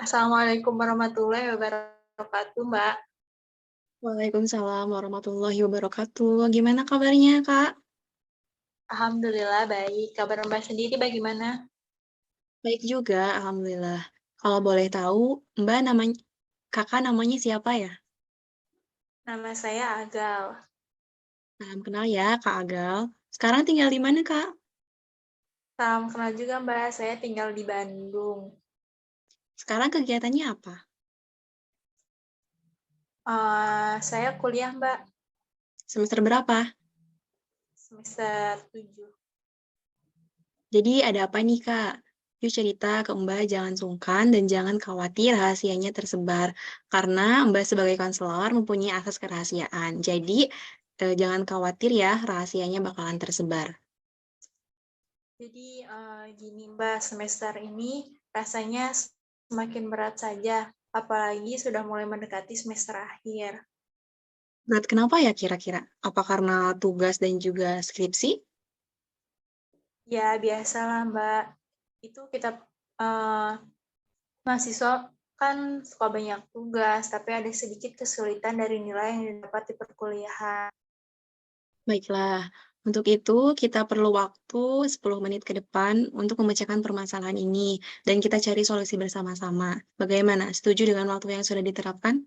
Assalamualaikum warahmatullahi wabarakatuh, Mbak. Waalaikumsalam warahmatullahi wabarakatuh. Gimana kabarnya, Kak? Alhamdulillah baik. Kabar Mbak sendiri bagaimana? Baik juga, alhamdulillah. Kalau boleh tahu, Kakak namanya siapa ya? Nama saya Agal. Salam kenal ya, Kak Agal. Sekarang tinggal di mana, Kak? Salam kenal juga, Mbak. Saya tinggal di Bandung. Sekarang kegiatannya apa? Saya kuliah, Mbak, Semester berapa? semester 7. Jadi ada apa nih, Kak? Yuk cerita ke Mbak, jangan sungkan dan jangan khawatir rahasianya tersebar. Karena Mbak sebagai konselor mempunyai akses kerahasiaan. Jadi, jangan khawatir ya, rahasianya bakalan tersebar. Jadi, gini, Mbak, semester ini rasanya semakin berat saja, apalagi sudah mulai mendekati semester akhir. Berat kenapa ya kira-kira? Apa karena tugas dan juga skripsi? Ya, biasalah, Mbak. Itu kita eh, mahasiswa kan suka banyak tugas, tapi ada sedikit kesulitan dari nilai yang didapat di perkuliahan. Baiklah, untuk itu kita perlu waktu 10 menit ke depan untuk memecahkan permasalahan ini dan kita cari solusi bersama-sama. Bagaimana? Setuju dengan waktu yang sudah diterapkan?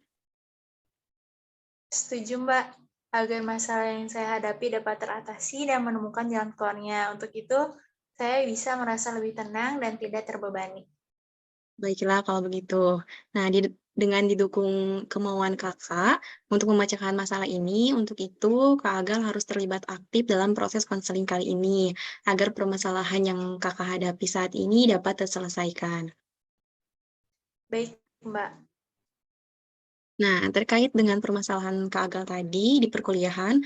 Setuju, Mbak, agar masalah yang saya hadapi dapat teratasi dan menemukan jalan keluarnya. Untuk itu, saya bisa merasa lebih tenang dan tidak terbebani. Baiklah kalau begitu. Nah, dengan didukung kemauan Kakak untuk memecahkan masalah ini, untuk itu Kak Agal harus terlibat aktif dalam proses konseling kali ini agar permasalahan yang Kakak hadapi saat ini dapat terselesaikan. Baik, Mbak. Nah, terkait dengan permasalahan Kak Agal tadi di perkuliahan,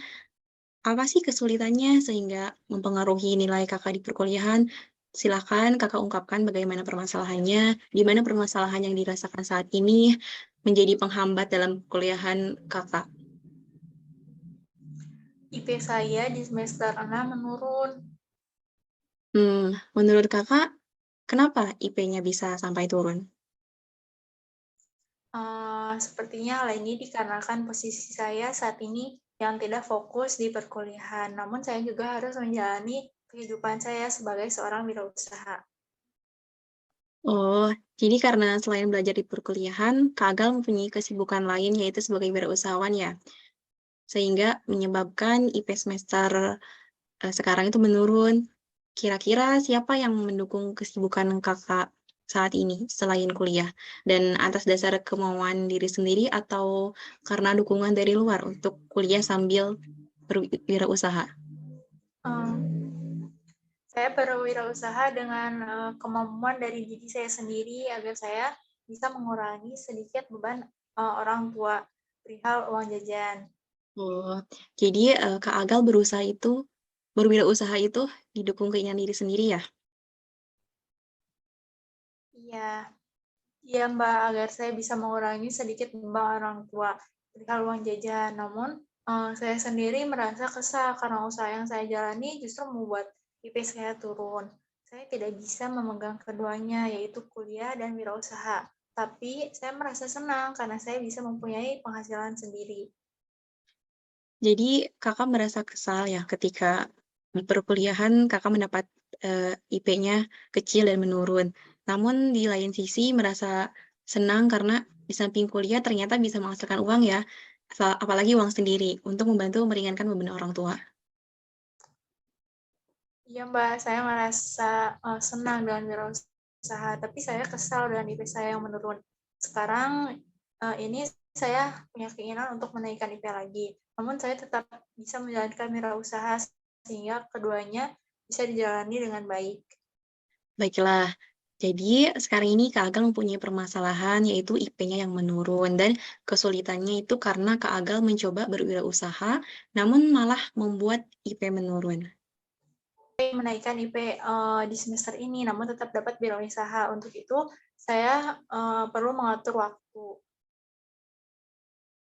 apa sih kesulitannya sehingga mempengaruhi nilai Kakak di perkuliahan? Silakan Kakak ungkapkan bagaimana permasalahannya, di mana permasalahan yang dirasakan saat ini menjadi penghambat dalam kuliahan Kakak. IP saya di semester 6 menurun. Menurut Kakak, kenapa IP-nya bisa sampai turun? Sepertinya hal ini dikarenakan posisi saya saat ini yang tidak fokus di perkuliahan. Namun saya juga harus menjalani kehidupan saya sebagai seorang wirausaha. Oh, jadi karena selain belajar di perkuliahan, Kak Agal mempunyai kesibukan lain yaitu sebagai wirausahawan ya? Sehingga menyebabkan IP semester sekarang itu menurun. Kira-kira siapa yang mendukung kesibukan Kakak saat ini selain kuliah? Dan atas dasar kemauan diri sendiri atau karena dukungan dari luar untuk kuliah sambil berwirausaha? Um, saya berwirausaha dengan kemampuan dari diri saya sendiri agar saya bisa mengurangi sedikit beban orang tua perihal uang jajan. Oh, jadi Kak Agal berwirausaha itu didukung keinginan diri sendiri ya? Iya, iya Mbak, agar saya bisa mengurangi sedikit beban orang tua perihal uang jajan. Namun, saya sendiri merasa kesal karena usaha yang saya jalani justru membuat IP saya turun. Saya tidak bisa memegang keduanya, yaitu kuliah dan wirausaha. Tapi saya merasa senang karena saya bisa mempunyai penghasilan sendiri. Jadi Kakak merasa kesal ya ketika di perkuliahan Kakak mendapat, IP-nya kecil dan menurun. Namun di lain sisi merasa senang karena di samping kuliah ternyata bisa menghasilkan uang ya, apalagi uang sendiri untuk membantu meringankan beban orang tua. Iya Mbak, saya merasa senang dengan wirausaha, tapi saya kesal dengan IP saya yang menurun. Sekarang ini saya punya keinginan untuk menaikkan IP lagi, namun saya tetap bisa menjalankan wirausaha sehingga keduanya bisa dijalani dengan baik. Baiklah, jadi sekarang ini Kak Agal mempunyai permasalahan yaitu IP-nya yang menurun dan kesulitannya itu karena Kak Agal mencoba berwirausaha namun malah membuat IP menurun. Menaikkan IP di semester ini, namun tetap dapat wirausaha. Untuk itu, saya perlu mengatur waktu.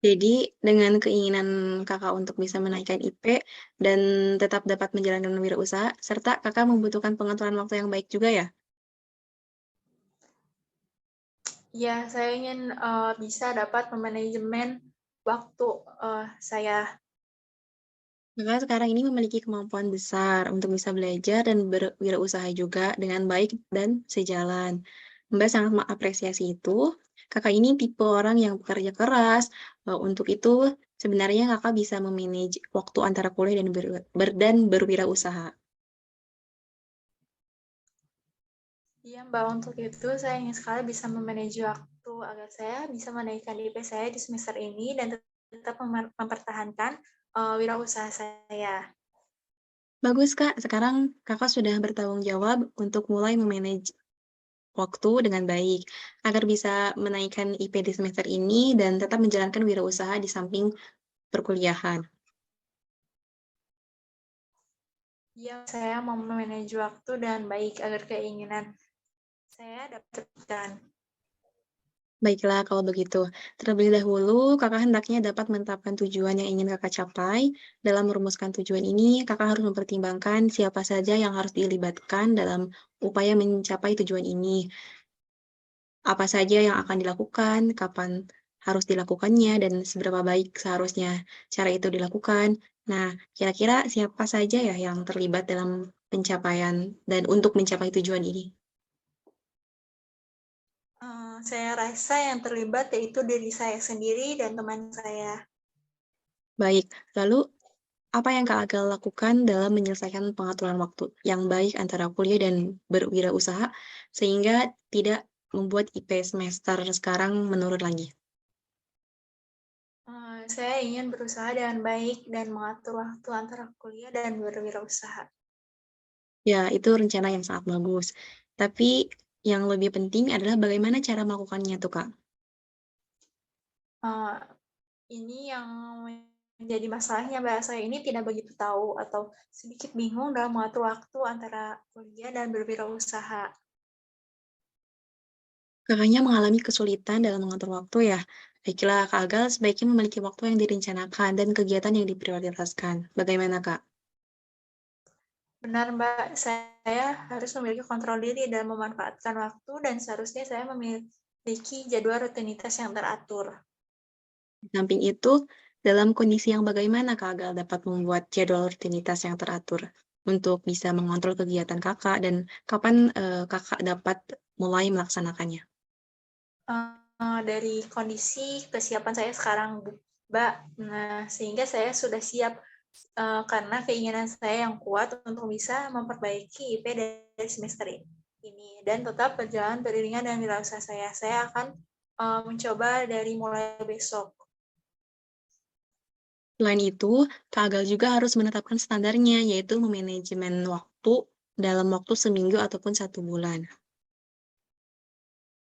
Jadi dengan keinginan kakak untuk bisa menaikkan IP dan tetap dapat menjalankan wirausaha, serta kakak membutuhkan pengaturan waktu yang baik juga ya? Ya, saya ingin bisa dapat memanajemen waktu saya. Kakak sekarang ini memiliki kemampuan besar untuk bisa belajar dan berwirausaha juga dengan baik dan sejalan. Mbak sangat mengapresiasi itu. Kakak ini tipe orang yang bekerja keras. Untuk itu, sebenarnya kakak bisa memanage waktu antara kuliah dan dan berwirausaha. Iya, Mbak, untuk itu saya ingin sekali bisa memanage waktu agar saya bisa menaikkan IP saya di semester ini dan tetap mempertahankan wirausaha saya. Bagus, Kak. Sekarang kakak sudah bertanggung jawab untuk mulai memanage waktu dengan baik, agar bisa menaikkan IP di semester ini dan tetap menjalankan wirausaha di samping perkuliahan. Iya, saya mau memanage waktu dan baik agar keinginan saya dapat terwujudkan. Baiklah, kalau begitu. Terlebih dahulu, kakak hendaknya dapat menetapkan tujuan yang ingin kakak capai. Dalam merumuskan tujuan ini, kakak harus mempertimbangkan siapa saja yang harus dilibatkan dalam upaya mencapai tujuan ini. Apa saja yang akan dilakukan, kapan harus dilakukannya, dan seberapa baik seharusnya cara itu dilakukan. Nah, kira-kira siapa saja ya yang terlibat dalam pencapaian dan untuk mencapai tujuan ini? Saya rasa yang terlibat yaitu diri saya sendiri dan teman saya. Baik, lalu apa yang Kak Aga lakukan dalam menyelesaikan pengaturan waktu yang baik antara kuliah dan berwirausaha sehingga tidak membuat IP semester sekarang menurun lagi? Saya ingin berusaha dengan baik dan mengatur waktu antara kuliah dan berwirausaha. Ya, itu rencana yang sangat bagus. Tapi yang lebih penting adalah bagaimana cara melakukannya tuh, Kak. Uh, ini yang menjadi masalahnya, Mbak. Saya ini tidak begitu tahu atau sedikit bingung dalam mengatur waktu antara kuliah dan berwirausaha. Kakaknya mengalami kesulitan dalam mengatur waktu ya. Baiklah, Kak Aga sebaiknya memiliki waktu yang direncanakan dan kegiatan yang diprioritaskan. Bagaimana, Kak? Benar, Mbak. Saya harus memiliki kontrol diri dan memanfaatkan waktu dan seharusnya saya memiliki jadwal rutinitas yang teratur. Di samping itu, dalam kondisi yang bagaimana Kak Agal dapat membuat jadwal rutinitas yang teratur untuk bisa mengontrol kegiatan Kakak dan kapan Kakak dapat mulai melaksanakannya? Dari kondisi kesiapan saya sekarang, Mbak. Nah, sehingga saya sudah siap karena keinginan saya yang kuat untuk bisa memperbaiki IP dari semester ini dan tetap berjalan beriringan dengan wirausaha saya. Saya akan mencoba dari mulai besok. Selain itu, Kak Agal juga harus menetapkan standarnya, yaitu memanajemen waktu dalam waktu seminggu ataupun 1 bulan.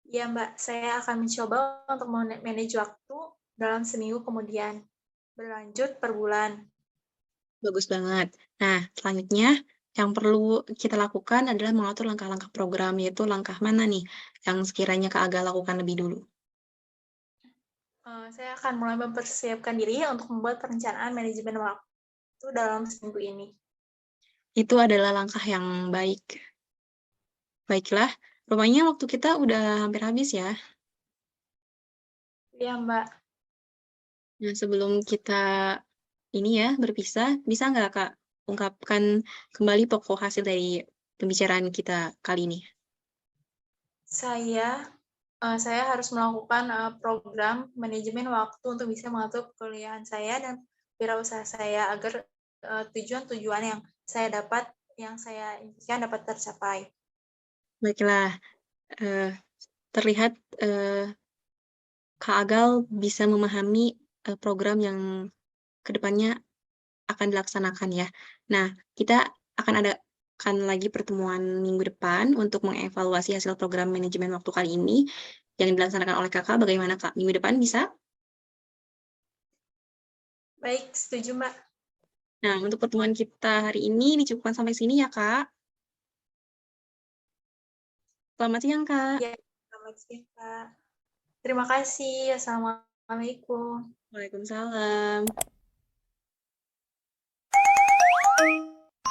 Ya, Mbak, saya akan mencoba untuk manage waktu dalam seminggu kemudian, berlanjut per bulan. Bagus banget. Nah, selanjutnya yang perlu kita lakukan adalah mengatur langkah-langkah program, yaitu langkah mana nih yang sekiranya Kak Agal lakukan lebih dulu. Saya akan mulai mempersiapkan diri untuk membuat perencanaan manajemen waktu dalam seminggu ini. Itu adalah langkah yang baik. Baiklah, rupanya waktu kita udah hampir habis ya. Ya, Mbak. Nah, sebelum kita ini ya berpisah, bisa nggak Kak ungkapkan kembali pokok hasil dari pembicaraan kita kali ini? Saya harus melakukan program manajemen waktu untuk bisa mengatur kuliahan saya dan wirausaha saya agar tujuan-tujuan yang saya dapat, yang saya impikan dapat tercapai. Baiklah, eh, terlihat Kak Agal bisa memahami program yang kedepannya akan dilaksanakan ya. Nah, kita akan adakan lagi pertemuan minggu depan untuk mengevaluasi hasil program manajemen waktu kali ini yang dilaksanakan oleh Kakak. Bagaimana Kak? Minggu depan bisa? Baik, setuju, Mbak. Nah, untuk pertemuan kita hari ini dicukupkan sampai sini ya, Kak. Selamat siang, Kak. Ya, selamat siang, Kak. Terima kasih. Assalamualaikum. Assalamualaikum. Waalaikumsalam.